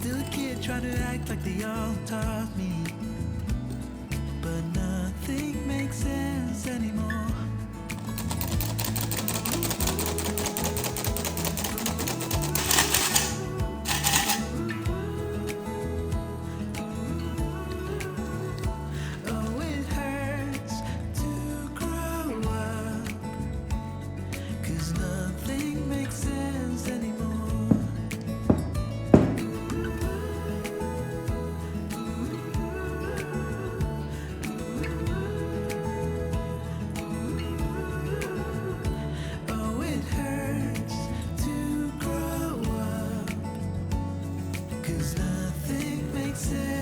Still a kid trying to act like they all taught me, but nothing makes sense anymore. Oh, it hurts to grow up, 'cause nothing makes sense anymore. Oh, it hurts to grow up, 'cause nothing makes sense.